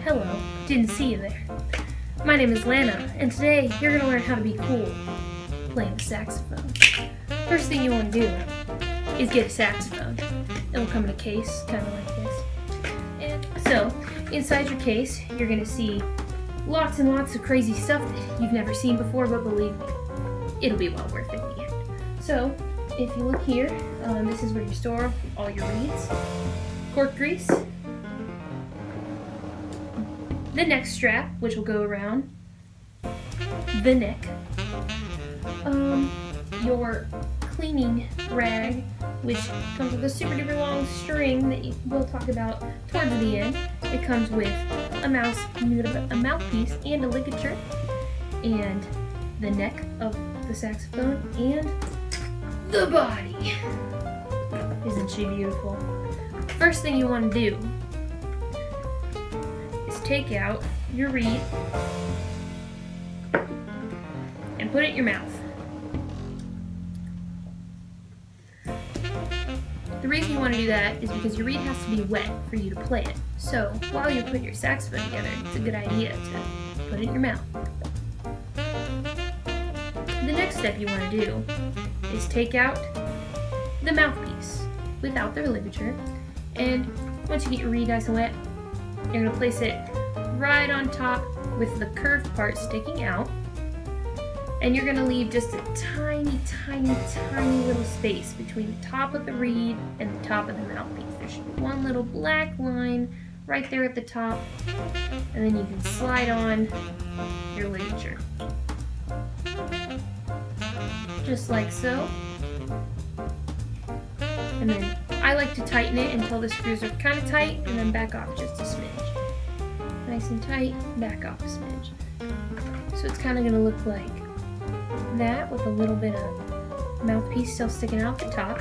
Hello, didn't see you there. My name is Lana, and today you're going to learn how to be cool playing the saxophone. First thing you want to do is get a saxophone. It'll come in a case, kind of like this. And so, inside your case, you're going to see lots and lots of crazy stuff that you've never seen before, but believe me, it'll be well worth it in the end. So, if you look here, this is where you store all your reeds, cork grease, the neck strap, which will go around the neck, your cleaning rag, which comes with a super duper long string that we'll talk about towards the end. It comes with a mouthpiece and a ligature, and the neck of the saxophone, and the body. Isn't she beautiful? First thing you want to do is take out your reed and put it in your mouth. The reason you want to do that is because your reed has to be wet for you to play it. So while you're putting your saxophone together, it's a good idea to put it in your mouth. The next step you want to do is take out the mouthpiece without the ligature, and once you get your reed nice and wet, you're going to place it right on top with the curved part sticking out, and you're going to leave just a tiny, tiny, tiny little space between the top of the reed and the top of the mouthpiece. There should be one little black line right there at the top, and then you can slide on your ligature. Just like so. And then I like to tighten it until the screws are kind of tight, and then back off just a smidge. Nice and tight, back off a smidge. So it's kind of going to look like that with a little bit of mouthpiece still sticking out the top.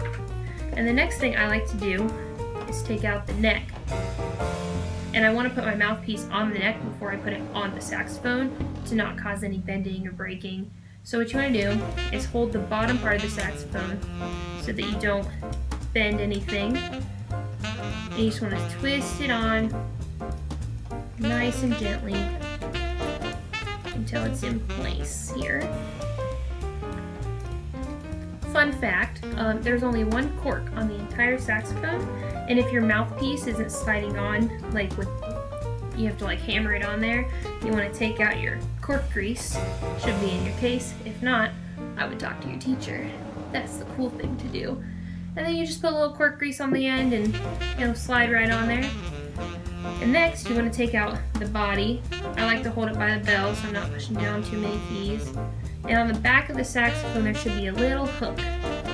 And the next thing I like to do is take out the neck. And I want to put my mouthpiece on the neck before I put it on the saxophone to not cause any bending or breaking. So what you want to do is hold the bottom part of the saxophone so that you don't bend anything. And you just want to twist it on nice and gently until it's in place here. Fun fact, there's only one cork on the entire saxophone, and if your mouthpiece isn't sliding on, like you have to like hammer it on there, you want to take out your cork grease. Should be in your case. If not, I would talk to your teacher. That's the cool thing to do. And then you just put a little cork grease on the end and slide right on there. And next you want to take out the body. I like to hold it by the bell so I'm not pushing down too many keys. And on the back of the saxophone there should be a little hook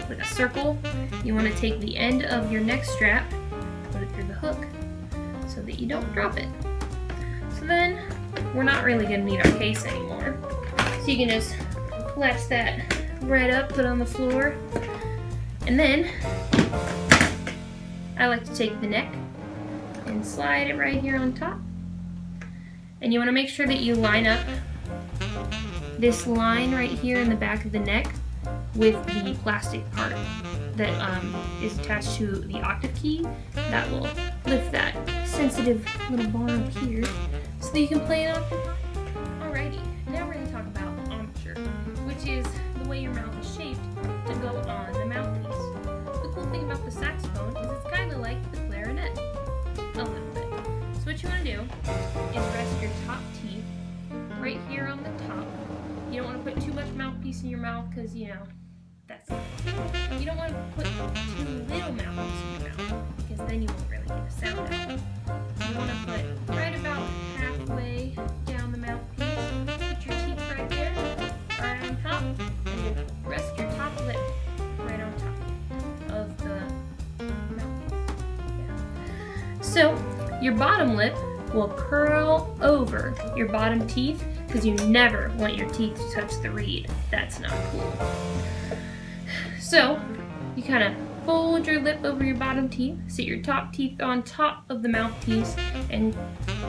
with a circle. You want to take the end of your neck strap, put it through the hook so that you don't drop it. So then we're not really going to need our case anymore. So you can just latch that right up, put it on the floor. And then I like to take the neck and slide it right here on top. And you want to make sure that you line up this line right here in the back of the neck with the plastic part that is attached to the octave key. That will lift that sensitive little bar up here so that you can play an octave high. Alrighty, now we're going to talk about embouchure, which is the way your mouth is shaped to go on the mouthpiece. The cool thing about the saxophone is it's kind of like the clarinet, a little bit. So what you want to do is rest your top teeth right here on the top. You don't want to put too much mouthpiece in your mouth because, that's not good. You don't want to put too little mouthpiece in your mouth because then you won't really get a sound out. You want to put right about halfway down the mouthpiece. Put your teeth right there, right on top, and then rest your top lip right on top of the mouthpiece. Yeah. So your bottom lip will curl over your bottom teeth because you never want your teeth to touch the reed. That's not cool. So you kind of fold your lip over your bottom teeth, sit your top teeth on top of the mouthpiece, and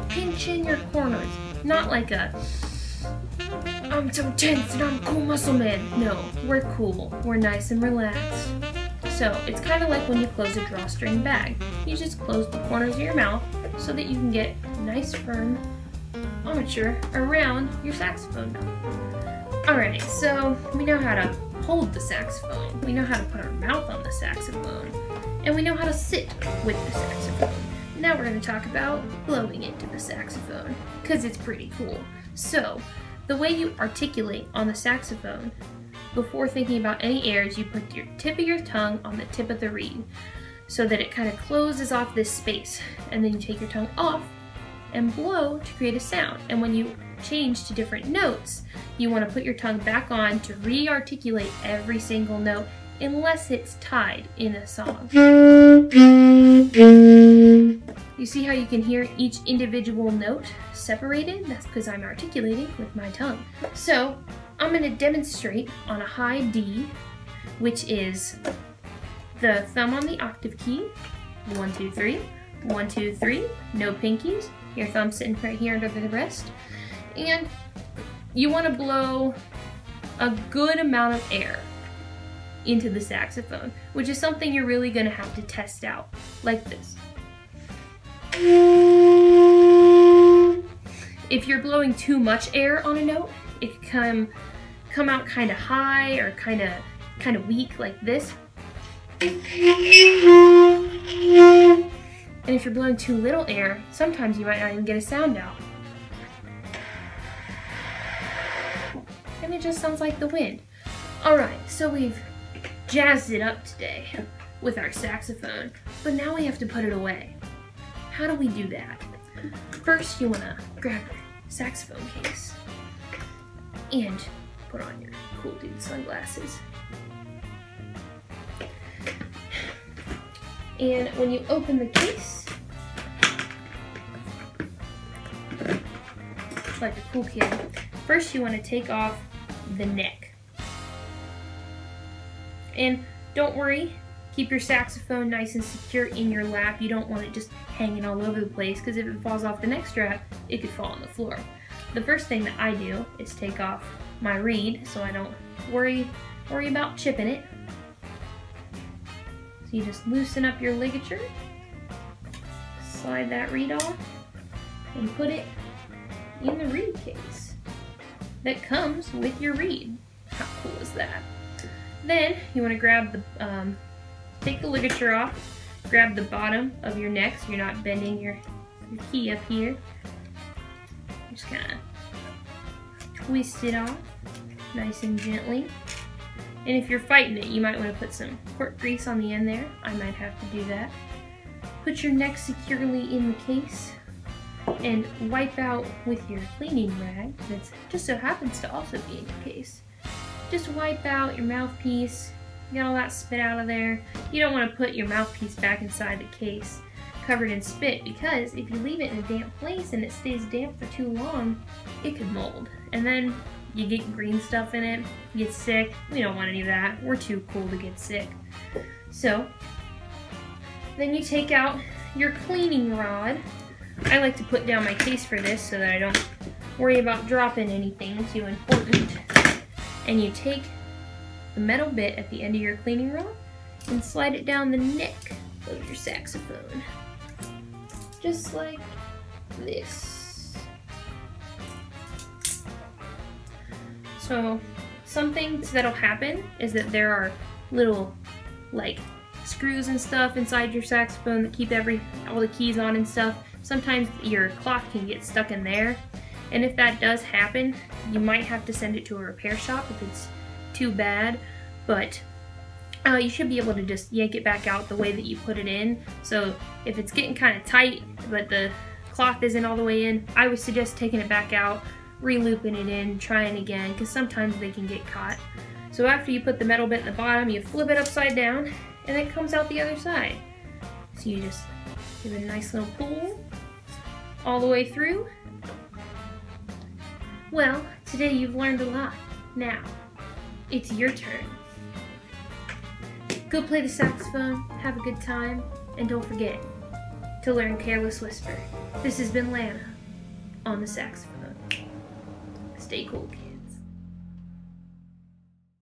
pinch in your corners. Not like a, I'm so tense and I'm cool muscle man. No, we're cool. We're nice and relaxed. So it's kind of like when you close a drawstring bag. You just close the corners of your mouth so that you can get nice firm armature around your saxophone. Alright, so we know how to hold the saxophone, we know how to put our mouth on the saxophone, and we know how to sit with the saxophone. Now we're going to talk about blowing into the saxophone, because it's pretty cool. So, the way you articulate on the saxophone, before thinking about any airs, you put your tip of your tongue on the tip of the reed, so that it kind of closes off this space, and then you take your tongue off and blow to create a sound. And when you change to different notes, you want to put your tongue back on to re-articulate every single note, unless it's tied in a song. You see how you can hear each individual note separated? That's because I'm articulating with my tongue. So I'm going to demonstrate on a high D, which is the thumb on the octave key, 1, 2, 3, 1, 2, 3, no pinkies, your thumb sitting right here under the wrist, and you want to blow a good amount of air into the saxophone, which is something you're really going to have to test out, like this. If you're blowing too much air on a note, it can come out kind of high or kind of weak, like this. And if you're blowing too little air, sometimes you might not even get a sound out. And it just sounds like the wind. Alright, so we've jazzed it up today with our saxophone, but now we have to put it away. How do we do that? First, you want to grab your saxophone case and put on your cool dude sunglasses. And when you open the case, like a cool kid, first you want to take off the neck. And don't worry, keep your saxophone nice and secure in your lap. You don't want it just hanging all over the place, because if it falls off the neck strap, it could fall on the floor. The first thing that I do is take off my reed so I don't worry about chipping it. So you just loosen up your ligature, slide that reed off, and put it in the reed case that comes with your reed. How cool is that? Then you want to grab the, take the ligature off, grab the bottom of your neck so you're not bending your key up here. Just kind of twist it off nice and gently. And if you're fighting it, you might want to put some cork grease on the end there. I might have to do that. Put your neck securely in the case and wipe out with your cleaning rag that just so happens to also be in your case. Just wipe out your mouthpiece, get all that spit out of there. You don't want to put your mouthpiece back inside the case covered in spit, because if you leave it in a damp place and it stays damp for too long, it could mold. And then you get green stuff in it, you get sick. We don't want any of that. We're too cool to get sick. So, then you take out your cleaning rod. I like to put down my case for this so that I don't worry about dropping anything too important. And you take the metal bit at the end of your cleaning rod and slide it down the neck of your saxophone. Just like this. So something that'll happen is that there are little like screws and stuff inside your saxophone that keep all the keys on and stuff. Sometimes your cloth can get stuck in there, and if that does happen, you might have to send it to a repair shop if it's too bad, but you should be able to just yank it back out the way that you put it in. So if it's getting kind of tight but the cloth isn't all the way in, I would suggest taking it back out, re-looping it in, trying again, because sometimes they can get caught. So after you put the metal bit in the bottom, you flip it upside down and it comes out the other side. So you just give it a nice little pull all the way through. Well, today you've learned a lot. Now, it's your turn. Go play the saxophone, have a good time, and don't forget to learn Careless Whisper. This has been Lana on the saxophone. Stay cool, kids.